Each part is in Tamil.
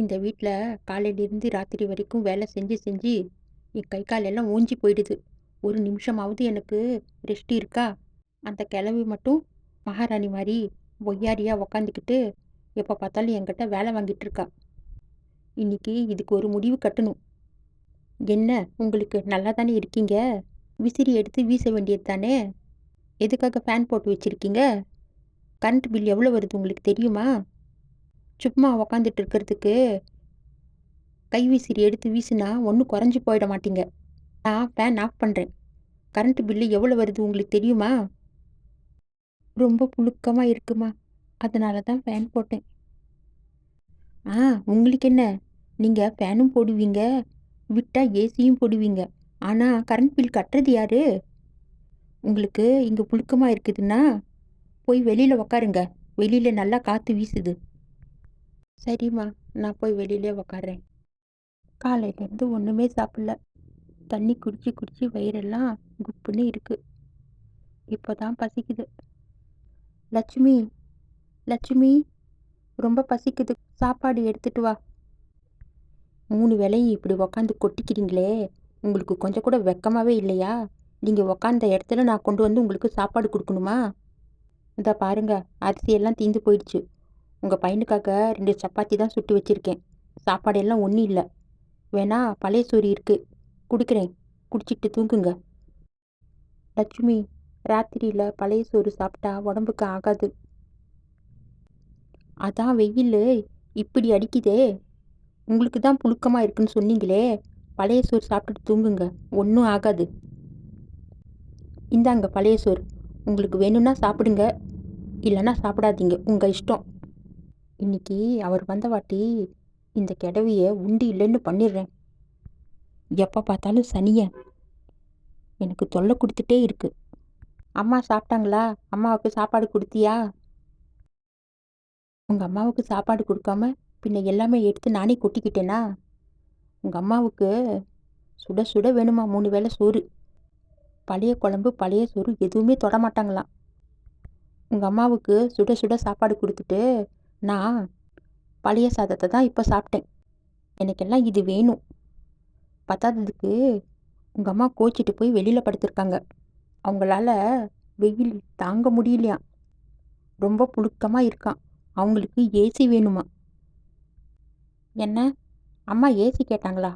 இந்த வீட்ல காலையிலேருந்து ராத்திரி வரைக்கும் வேலை செஞ்சு செஞ்சு என் கை கால் எல்லாம் ஓஞ்சி போயிடுது. ஒரு நிமிஷமாவது எனக்கு ரெஸ்ட் இருக்கா? அந்த கிழவி மட்டும் மகாராணி மாரி ஒய்யாரியா உக்காந்துக்கிட்டு எப்போ பார்த்தாலும் என்கிட்ட வேலை வாங்கிட்டு இருக்கா. இன்னைக்கு இதுக்கு ஒரு முடிவு கட்டணும். என்ன, உங்களுக்கு நல்லா தானே இருக்கீங்க? விசிறி எடுத்து வீச வேண்டியது தானே? எதுக்காக ஃபேன் போட்டு வச்சிருக்கீங்க? கரண்ட் பில் எவ்வளோ வருது உங்களுக்கு தெரியுமா? சும்மா உக்காந்துட்டு இருக்கிறதுக்கு கைவிசிறி எடுத்து வீசினா ஒன்றும் குறைஞ்சி போயிட மாட்டீங்க. நான் ஃபேன் ஆஃப் பண்ணுறேன். கரண்ட் பில்லு எவ்வளோ வருது உங்களுக்கு தெரியுமா? ரொம்ப புழுக்கமா இருக்குமா, அதனால தான் ஃபேன் போட்டேன். ஆ, உங்களுக்கு என்ன? நீங்கள் ஃபேனும் போடுவீங்க, விட்டா ஏசியும் போடுவீங்க. ஆனால் கரண்ட் பில் கட்டுறது யாரு? உங்களுக்கு இங்கே புழுக்கமாக இருக்குதுன்னா போய் வெளியில் உக்காருங்க. வெளியில் நல்லா காற்று வீசுது. சரிம்மா, நான் போய் வெளியிலே உக்காடுறேன். காலையிலேருந்து ஒன்றுமே சாப்பிடல. தண்ணி குடிச்சு குடிச்சு வயிறெல்லாம் குப்புன்னு இருக்கு. இப்போ தான் பசிக்குது. லட்சுமி, லட்சுமி, ரொம்ப பசிக்குது, சாப்பாடு எடுத்துட்டு வா. 3 வேளையும் இப்படி உக்காந்து கொட்டிக்கிறீங்களே, உங்களுக்கு கொஞ்சம் கூட வெக்கமாவே இல்லையா? நீங்கள் உக்காந்த இடத்துல நான் கொண்டு வந்து உங்களுக்கு சாப்பாடு கொடுக்கணுமா? இந்த பாருங்க, அரிசியெல்லாம் தீந்து போயிடுச்சு. உங்கள் பையனுக்காக 2 சப்பாத்தி தான் சுட்டு வச்சுருக்கேன். சாப்பாடெல்லாம் ஒன்றும் இல்லை. வேணா பழைய சோறு இருக்கு, குடிக்கிறேன், குடிச்சிட்டு தூங்குங்க. லட்சுமி, ராத்திரியில் பழைய சோறு சாப்பிட்டா உடம்புக்கு ஆகாது. அதான் வெயில் இப்படி அடிக்குதே. உங்களுக்கு தான் புழுக்கமாக இருக்குன்னு சொன்னீங்களே, பழைய சோறு சாப்பிட்டுட்டு தூங்குங்க, ஒன்றும் ஆகாது. இந்தாங்க பழைய சோறு, உங்களுக்கு வேணும்னா சாப்பிடுங்க, இல்லைன்னா சாப்பிடாதீங்க, உங்கள் இஷ்டம். இன்னைக்கு அவர் வந்த வாட்டி இந்த கிடவியை உண்டு இல்லைன்னு பண்ணிடுறேன். எப்போ பார்த்தாலும் சனியன் எனக்கு தொல்லை கொடுத்துட்டே இருக்கு. அம்மா சாப்பிட்டாங்களா? அம்மாவுக்கு சாப்பாடு கொடுத்தியா? உங்கள் அம்மாவுக்கு சாப்பாடு கொடுக்காம பின்ன எல்லாமே எடுத்து நானே கொட்டிக்கிட்டேனா? உங்கள் அம்மாவுக்கு சுட சுட வேணுமா 3 வேளை சோறு. பழைய குழம்பு பழைய சோறு எதுவுமே தொடமாட்டாங்களாம். உங்கள் அம்மாவுக்கு சுட சுட சாப்பாடு கொடுத்துட்டு நான் பழைய சாதத்தை தான் இப்போ சாப்பிட்டேன். எனக்கெல்லாம் இது வேணும். பத்தாததுக்கு உங்கள் அம்மா கோச்சிட்டு போய் வெளியில் படுத்திருக்காங்க. அவங்களால வெயில் தாங்க முடியலையாம். ரொம்ப புழுக்கமாக இருக்கான். அவங்களுக்கு ஏசி வேணுமா? என்ன, அம்மா ஏசி கேட்டாங்களா?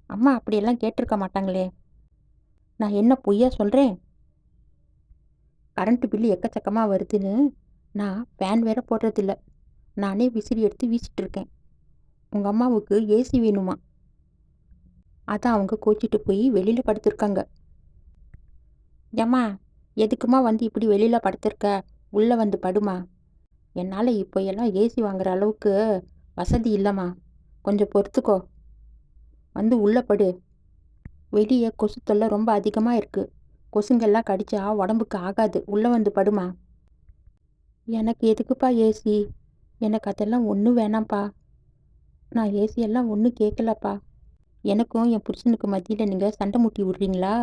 அம்மா அப்படியெல்லாம் கேட்டிருக்க மாட்டாங்களே. நான் என்ன பொய்யா சொல்கிறேன்? கரண்ட்டு பில்லு எக்கச்சக்கமாக வருதுன்னு நான் ஃபேன் வேற போடுறதில்ல. நானே விசிறி எடுத்து வீசிட்டு இருக்கேன். உங்கள் அம்மாவுக்கு ஏசி வேணுமா? அதான் அவங்க கோச்சிட்டு போய் வெளியில் படுத்திருக்காங்க. ஏம்மா, எதுக்குமா வந்து இப்படி வெளியில் படுத்திருக்க? உள்ளே வந்து படுமா. என்னால் இப்போ எல்லாம் ஏசி வாங்குற அளவுக்கு வசதி இல்லைம்மா, கொஞ்சம் பொறுத்துக்கோ. வந்து உள்ளே படு. வெளியே கொசு தொல்லை ரொம்ப அதிகமாக இருக்குது. கொசுங்கெல்லாம் கடிச்சா உடம்புக்கு ஆகாது. உள்ளே வந்து படுமா. எனக்கு எதுக்குப்பா ஏசி? எனக்கு அதெல்லாம் ஒன்றும் வேணாம்ப்பா. நான் ஏசியெல்லாம் ஒன்றும் கேட்கலப்பா. எனக்கும் என் புருஷனுக்கு மத்தியில் நீங்கள் சண்டை மூட்டி விட்றீங்களா?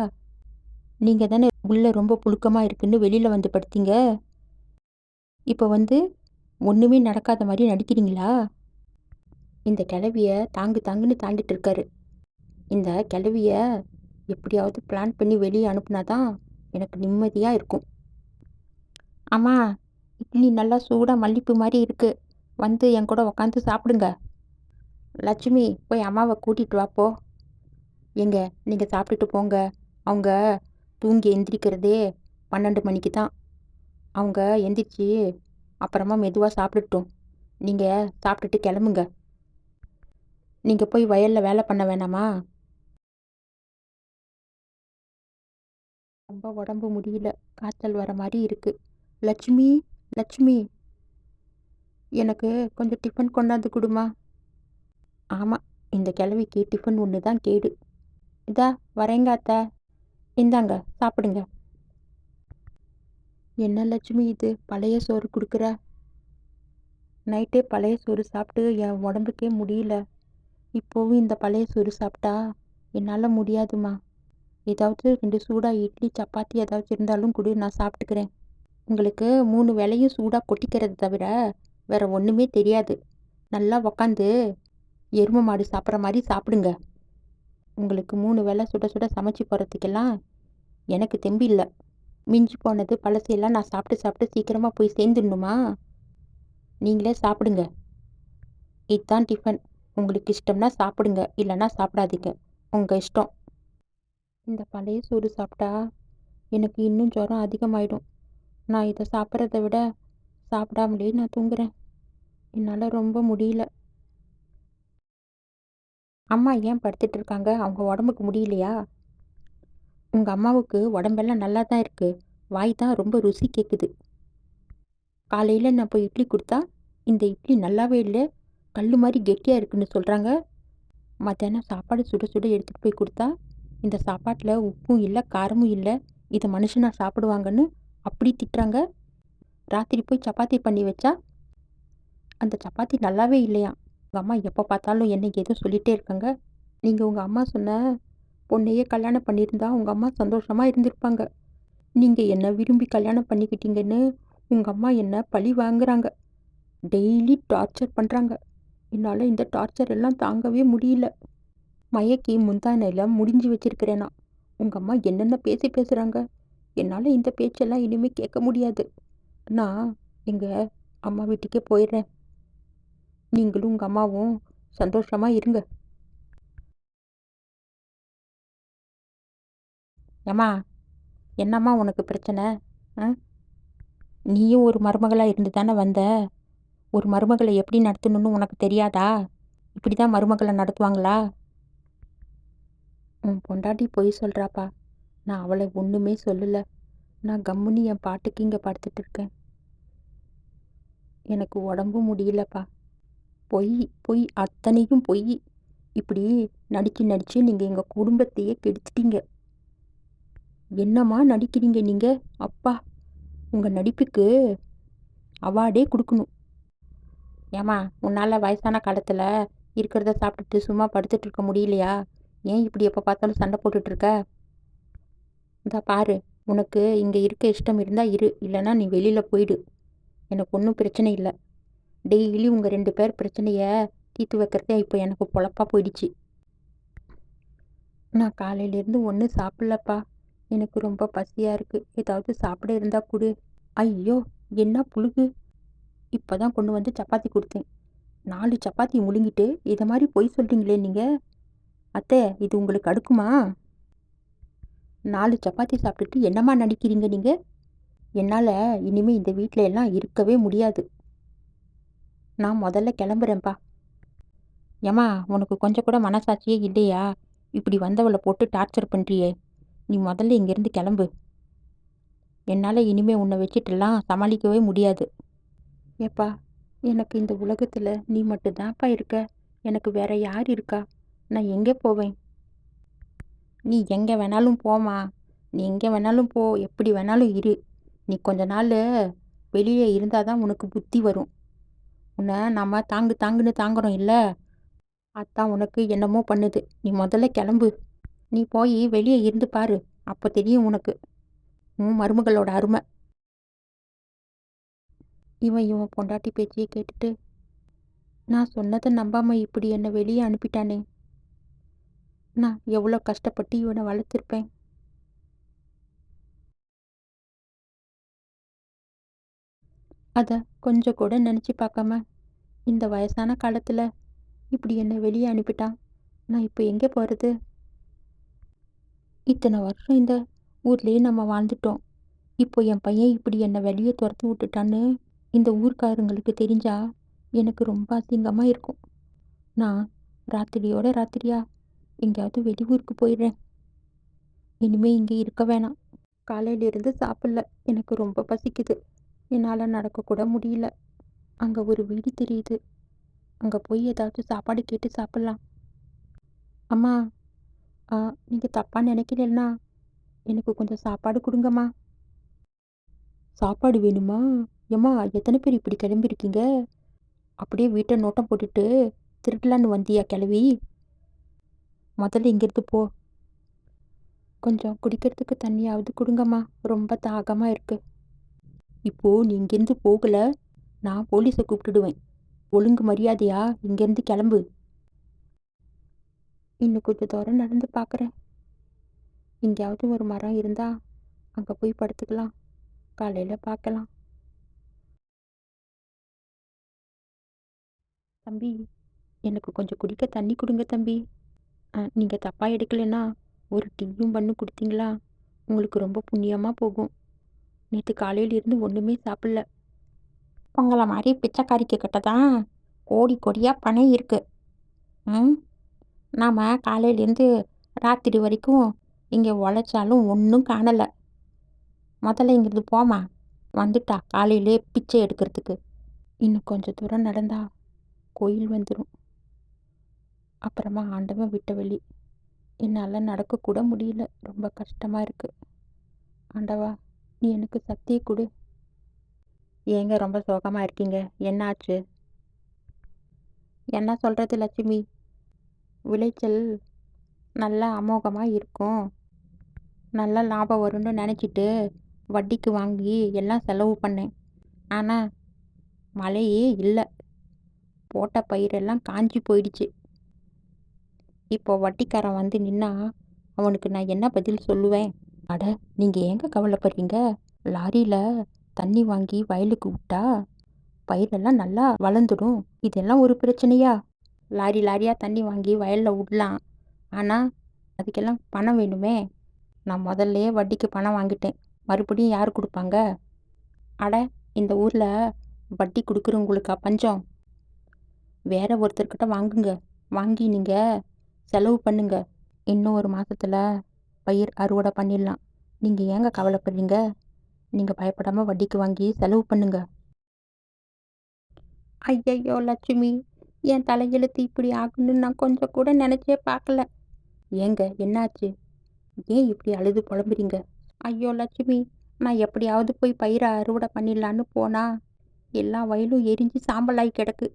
நீங்கள் தானே உள்ளே ரொம்ப புழுக்கமாக இருக்குன்னு வெளியில் வந்து படுத்தீங்க. இப்போ வந்து ஒன்றுமே நடக்காத மாதிரி நடிக்கிறீங்களா? இந்த கிழவியை தாங்கு தாங்குன்னு தாண்டிட்டு இருக்காரு. இந்த கிழவியை எப்படியாவது பிளான் பண்ணி வெளியே அனுப்புனாதான் எனக்கு நிம்மதியாக இருக்கும். அம்மா, இட்லி நல்லா சூடாக மல்லிப்பூ மாதிரி இருக்குது. வந்து என் கூட உக்காந்து சாப்பிடுங்க. லட்சுமி, போய் அம்மாவை கூட்டிகிட்டு வாப்போ. எங்க, நீங்கள் சாப்பிட்டுட்டு போங்க. அவங்க தூங்கி எந்திரிக்கிறதே 12 மணிக்கு தான். அவங்க எந்திரிச்சு அப்புறமா மெதுவாக சாப்பிட்டுட்டோம். நீங்கள் சாப்பிட்டுட்டு கிளம்புங்க. நீங்கள் போய் வயலில் வேலை பண்ண வேணாமா? ரொம்ப உடம்பு முடியல, காய்ச்சல் வர மாதிரி இருக்குது. லட்சுமி, லட்சுமி, எனக்கு கொஞ்சம் டிஃபன் கொண்டாந்து கொடுமா. ஆமாம், இந்த கிழவிக்கு டிஃபன் ஒன்று தான் கேடு. இதா வரேங்க அத்தை, இந்தாங்க சாப்பிடுங்க. என்ன லட்சுமி இது, பழைய சோறு கொடுக்குற? நைட்டே பழைய சோறு சாப்பிட்டு என் உடம்புக்கே முடியல. இப்போவும் இந்த பழைய சோறு சாப்பிட்டா என்னால் முடியாதுமா. ஏதாவது 2 சூடாக இட்லி சப்பாத்தி ஏதாச்சும் இருந்தாலும் கொடு, நான் சாப்பிட்டுக்கிறேன். உங்களுக்கு 3 வேளையும் சூடாக கொட்டிக்கிறது தவிர வேற ஒன்றுமே தெரியாது. நல்லா உக்காந்து எருமை மாடு சாப்பிட்ற மாதிரி சாப்பிடுங்க. உங்களுக்கு 3 வேளை சுட சுட சமைச்சு போகிறதுக்கெல்லாம் எனக்கு தெம்பு இல்லை. மிஞ்சி போனது பழசையெல்லாம் நான் சாப்பிட்டு சாப்பிட்டு சீக்கிரமாக போய் சேர்ந்துடணுமா? நீங்களே சாப்பிடுங்க. இதுதான் டிஃபன். உங்களுக்கு இஷ்டம்னா சாப்பிடுங்க, இல்லைன்னா சாப்பிடாதீங்க. உங்கள் இஷ்டம். இந்த பழைய சோறு சாப்பிட்டா எனக்கு இன்னும் ஜுரம் அதிகமாயிடும். நான் இதை சாப்பிட்றத விட சாப்பிடாமலே நான் தூங்குறேன். என்னால் ரொம்ப முடியல. அம்மா ஏன் படுத்துட்டு இருக்காங்க? அவங்க உடம்புக்கு முடியலையா? உங்கள் அம்மாவுக்கு உடம்பெல்லாம் நல்லா தான் இருக்குது. வாய் தான் ரொம்ப ருசி கேட்குது. காலையில் நான் போய் இட்லி கொடுத்தா இந்த இட்லி நல்லாவே இல்லை, கல் மாதிரி கெட்டியாக இருக்குன்னு சொல்கிறாங்க. மத்தியானம் சாப்பாடு சுட சுட எடுத்துகிட்டு போய் கொடுத்தா இந்த சாப்பாட்டில் உப்பும் இல்லை, காரமும் இல்லை, இதை மனுஷனா சாப்பிடுவாங்கன்னு அப்படி திட்டுறாங்க. ராத்திரி போய் சப்பாத்தி பண்ணி வச்சா அந்த சப்பாத்தி நல்லாவே இல்லையா. உங்கள் அம்மா எப்போ பார்த்தாலும் என்னை ஏதோ சொல்லிகிட்டே இருக்காங்க. நீங்கள் உங்கள் அம்மா சொன்ன பொண்ணையே கல்யாணம் பண்ணியிருந்தா உங்கள் அம்மா சந்தோஷமாக இருந்திருப்பாங்க. நீங்கள் என்ன விரும்பி கல்யாணம் பண்ணிக்கிட்டீங்கன்னு உங்கள் அம்மா என்னை பழி வாங்குறாங்க. டெய்லி டார்ச்சர் பண்ணுறாங்க. என்னால் இந்த டார்ச்சர் எல்லாம் தாங்கவே முடியல. மயக்கி முந்தானையில் முடிஞ்சு வச்சிருக்கிறேனா. உங்கள் அம்மா என்னென்ன பேசுகிறாங்க. என்னால் இந்த பேச்செல்லாம் இனிமேல் கேட்க முடியாது. நான் எங்கள் அம்மா வீட்டுக்கே போயிடுறேன். நீங்களும் உங்கள் அம்மாவும் சந்தோஷமாக இருங்க. ஏம்மா, என்னம்மா உனக்கு பிரச்சனை? நீயும் ஒரு மருமகளாக இருந்து தானே வந்த. ஒரு மருமகளை எப்படி நடத்தணும்னு உனக்கு தெரியாதா? இப்படி தான் மருமகளை நடத்துவாங்களா? உன் பொண்டாட்டி பொய் சொல்கிறாப்பா. நான் அவளை ஒன்றுமே சொல்லலை. நான் கம்முனி என் பாட்டுக்கு இங்கே படுத்துட்டு இருக்கேன். எனக்கு உடம்பு முடியலப்பா. பொய் பொய், அத்தனையும் பொய். இப்படி நடிச்சு நடிச்சு நீங்கள் எங்கள் குடும்பத்தையே கெடுத்துட்டீங்க. என்னம்மா நடிக்கிறீங்க நீங்கள்? அப்பா, உங்கள் நடிப்புக்கு அவார்டே கொடுக்கணும். ஏம்மா, உன்னால் வயசான காலத்தில் இருக்கிறத சாப்பிட்டுட்டு சும்மா படுத்துட்டு இருக்க முடியலையா? ஏன் இப்படி எப்போ பார்த்தாலும் சண்டை போட்டுட்ருக்க? இந்த பாரு, உனக்கு இங்கே இருக்க இஷ்டம் இருந்தால் இரு, இல்லைன்னா நீ வெளியில் போயிடு. எனக்கு ஒன்றும் பிரச்சனை இல்லை. டெய்லி உங்கள் 2 பேர் பிரச்சனையை தீர்த்து வைக்கிறதே இப்போ எனக்கு பொழப்பாக போயிடுச்சு. நான் காலையிலேருந்து ஒன்றும் சாப்பிட்லப்பா. எனக்கு ரொம்ப பசியாக இருக்குது. ஏதாவது சாப்பிட இருந்தால் கொடு. ஐயோ, என்ன புழுகு! இப்போ தான் கொண்டு வந்து சப்பாத்தி கொடுத்தேன். 4 சப்பாத்தி முழுங்கிட்டு இதை மாதிரி பொய் சொல்கிறீங்களே நீங்கள். அத்தை, இது உங்களுக்கு அடுக்குமா? 4 சப்பாத்தி சாப்பிட்டுட்டு என்னம்மா நடிக்கிறீங்க நீங்கள்? என்னால் இனிமேல் இந்த வீட்டில் எல்லாம் இருக்கவே முடியாது. நான் முதல்ல கிளம்புறேன்ப்பா. ஏம்மா, உனக்கு கொஞ்சம் கூட மனசாட்சியே இல்லையா? இப்படி வந்தவளை போட்டு டார்ச்சர் பண்ணுறியே. நீ முதல்ல இங்கேருந்து கிளம்பு. என்னால் இனிமேல் உன்னை வச்சுட்டுலாம் சமாளிக்கவே முடியாது. ஏப்பா, எனக்கு இந்த உலகத்தில் நீ மட்டும்தான்ப்பா இருக்க. எனக்கு வேற யார் இருக்கா? நான் எங்கே போவேன்? நீ எங்கே வேணாலும் போமா. நீ எங்கே வேணாலும் போ, எப்படி வேணாலும் இரு. நீ கொஞ்ச நாள் வெளியே இருந்தால் தான் உனக்கு புத்தி வரும். உன்னை நம்ம தாங்குன்னு தாங்குறோம் இல்லை? அதான் உனக்கு என்னமோ பண்ணுது. நீ முதல்ல கிளம்பு. நீ போய் வெளியே இருந்து பாரு, அப்போ தெரியும் உனக்கு உன் மருமகளோட அருமை. இவன் பொண்டாட்டி பேச்சையே கேட்டுட்டு நான் சொன்னதை நம்பாமல் இப்படி என்னை வெளியே அனுப்பிட்டானே. நான் எவ்வளோ கஷ்டப்பட்டு இவனை வளர்த்துருப்பேன். அதை கொஞ்சம் கூட நினச்சி பார்க்காம இந்த வயசான காலத்தில் இப்படி என்னை வெளியே அனுப்பிட்டான். நான் இப்போ எங்கே போகிறது? இத்தனை வருஷம் இந்த ஊர்லேயே நம்ம வாழ்ந்துட்டோம். இப்போ என் பையன் இப்படி என்னை வெளியே துரத்து விட்டுட்டான்னு இந்த ஊர்க்காரங்களுக்கு தெரிஞ்சா எனக்கு ரொம்ப அசிங்கமாக இருக்கும். நான் ராத்திரியோட ராத்திரியா எங்கேயாவது வெளியூருக்கு போயிடுறேன். இனிமேல் இங்கே இருக்க வேணாம். காலையிலிருந்து சாப்பிடல. எனக்கு ரொம்ப பசிக்குது. என்னால் நடக்கக்கூட முடியல. அங்கே ஒரு வீடு தெரியுது. அங்கே போய் ஏதாவது சாப்பாடு கேட்டு சாப்பிட்லாம். அம்மா, நீங்கள் தப்பாக நினைக்கலன்னா எனக்கு கொஞ்சம் சாப்பாடு கொடுங்கம்மா. சாப்பாடு வேணுமா? ஏம்மா, எத்தனை பேர் இப்படி கிளம்பியிருக்கீங்க? அப்படியே வீட்டை நோட்டம் போட்டுட்டு திருடலான்னு வந்தியா கிளவி? முதல்ல இங்கேருந்து போ. கொஞ்சம் குடிக்கிறதுக்கு தண்ணியாவது கொடுங்கம்மா. ரொம்ப தாகமாக இருக்கு. இப்போது நீ இங்கேருந்து போகலை, நான் போலீஸை கூப்பிட்டுடுவேன். ஒழுங்கு மரியாதையா இங்கேருந்து கிளம்பு. இன்னும் கொஞ்சம் தூரம் நடந்து பார்க்குறேன். எங்கேயாவது ஒரு மரம் இருந்தா அங்கே போய் படுத்துக்கலாம். காலையில் பார்க்கலாம். தம்பி, எனக்கு கொஞ்சம் குடிக்க தண்ணி கொடுங்க தம்பி. நீங்கள் தப்பாக எடுக்கலைன்னா ஒரு டீயும் பண்ணு கொடுத்தீங்களா உங்களுக்கு ரொம்ப புண்ணியமாக போகும். நேற்று காலையிலேருந்து ஒன்றுமே சாப்பிடல. உங்களை மாதிரி பிச்சைக்காரிக்கு கிட்ட தான் கோடி கோடியாக பணம் இருக்கு. ம் நாம் காலையிலேருந்து ராத்திரி வரைக்கும் இங்கே உழைச்சாலும் ஒன்றும் காணலை. முதல்ல இங்கிருந்து போமா. வந்துட்டா காலையிலே பிச்சை எடுக்கிறதுக்கு. இன்னும் கொஞ்சம் தூரம் நடந்தா கோயில் வந்துடும். அப்புறமா ஆண்டவன் விட்ட வழி. என்னால் நடக்கக்கூட முடியல. ரொம்ப கஷ்டமாக இருக்குது. ஆண்டவா, நீ எனக்கு சக்தியை கொடு. ஏங்க ரொம்ப சோகமாக இருக்கீங்க? என்ன ஆச்சு? என்ன சொல்கிறது லட்சுமி, விளைச்சல் நல்லா அமோகமாக இருக்கும், நல்லா லாபம் வரும்னு நினச்சிட்டு வட்டிக்கு வாங்கி எல்லாம் செலவு பண்ணேன். ஆனால் மழையே இல்லை. போட்ட பயிரெல்லாம் காஞ்சி போயிடுச்சு. இப்போ வட்டிக்காரன் வந்து நின்னா அவனுக்கு நான் என்ன பதில் சொல்லுவேன்? அட, நீங்கள் ஏங்க கவலைப்படுறீங்க? லாரியில் தண்ணி வாங்கி வயலுக்கு விட்டா பயிரெல்லாம் நல்லா வளர்ந்துடும். இதெல்லாம் ஒரு பிரச்சனையா? லாரி லாரியாக தண்ணி வாங்கி வயலில் விடலாம். ஆனால் அதுக்கெல்லாம் பணம் வேணுமே. நான் முதல்லையே வட்டிக்கு பணம் வாங்கிட்டேன். மறுபடியும் யார் கொடுப்பாங்க? அட, இந்த ஊரில் வட்டி கொடுக்குறவங்களுக்கா பஞ்சம்? வேற ஒருத்தர்கிட்ட வாங்குங்க. வாங்கி நீங்கள் செலவு பண்ணுங்க. இன்னும் ஒரு மாதத்தில் பயிர் அறுவடை பண்ணிடலாம். நீங்கள் ஏங்க கவலைப்படுறீங்க? நீங்கள் பயப்படாமல் வட்டிக்கு வாங்கி செலவு பண்ணுங்க. ஐயையோ லட்சுமி, என் தலையெழுத்து இப்படி ஆகுன்னு நான் கொஞ்சம் கூட நினச்சே பார்க்கல. ஏங்க என்னாச்சு? ஏன் இப்படி அழுது புலம்புறீங்க? ஐயோ லட்சுமி, நான் எப்படியாவது போய் பயிரை அறுவடை பண்ணிடலான்னு போனா எல்லா வயலும் எரிஞ்சு சாம்பலாகி கிடக்கு.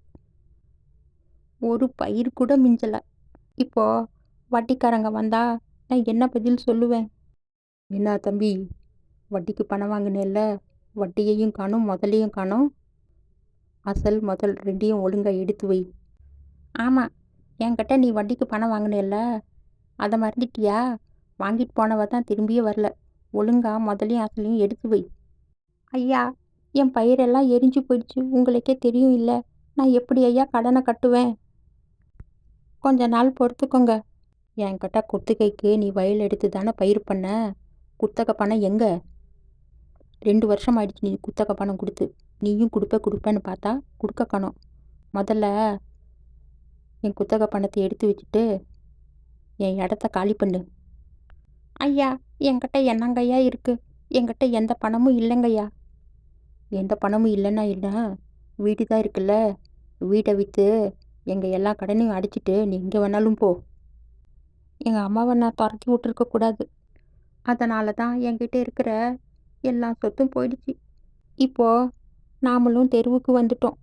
ஒரு பயிர் கூட மிஞ்சலை. இப்போ வட்டிக்காரங்க வந்தா நான் என்ன பதில் சொல்லுவேன்? என்ன தம்பி, வட்டிக்கு பணம் வாங்கினேல்ல, வட்டியையும் காணும் முதலையும் காணும். அசல் முதல் ரெண்டையும் ஒழுங்கா எடுத்து வை. ஆமாம், என்கிட்ட நீ வட்டிக்கு பணம் வாங்கினேல்ல, அதை மறந்துட்டியா? வாங்கிட்டு போனவ தான் திரும்பியே வரல. ஒழுங்கா முதலையும் அசலையும் எடுத்து வை. ஐயா, என் பயிரெல்லாம் எரிஞ்சு போயிடுச்சு. உங்களுக்கே தெரியும் இல்லை, நான் எப்படி ஐயா கடனை கட்டுவேன்? கொஞ்ச நாள் பொறுத்துக்கோங்க. என்கிட்ட குத்தகைக்கு நீ வயல் எடுத்து தானே பயிர் பண்ண. குத்தகை பணம் எங்கே? 2 வருஷம் ஆயிடுச்சு நீ குத்தகை பணம் கொடுத்து. நீயும் கொடுப்பேன்னு பார்த்தா கொடுக்க காணோம். முதல்ல என் குத்தகை பணத்தை எடுத்து வச்சுட்டு என் இடத்த காலி பண்ணு. ஐயா, என்கிட்ட என்னங்கய்யா இருக்குது? என்கிட்ட எந்த பணமும் இல்லைங்கய்யா. எந்த பணமும் இல்லைன்னா இல்லை, வீடு தான் இருக்குல்ல. வீட்டை விற்று எங்கள் எல்லா கடனையும் அடிச்சிட்டு நீ எங்கே வேணாலும் போ. எங்கள் அம்மாவை நான் துரத்தி விட்டுருக்கக்கூடாது. அதனால தான் என்கிட்ட இருக்கிற எல்லா சொத்தும் போயிடுச்சு. இப்போது நாமளும் தெருவுக்கு வந்துட்டோம்.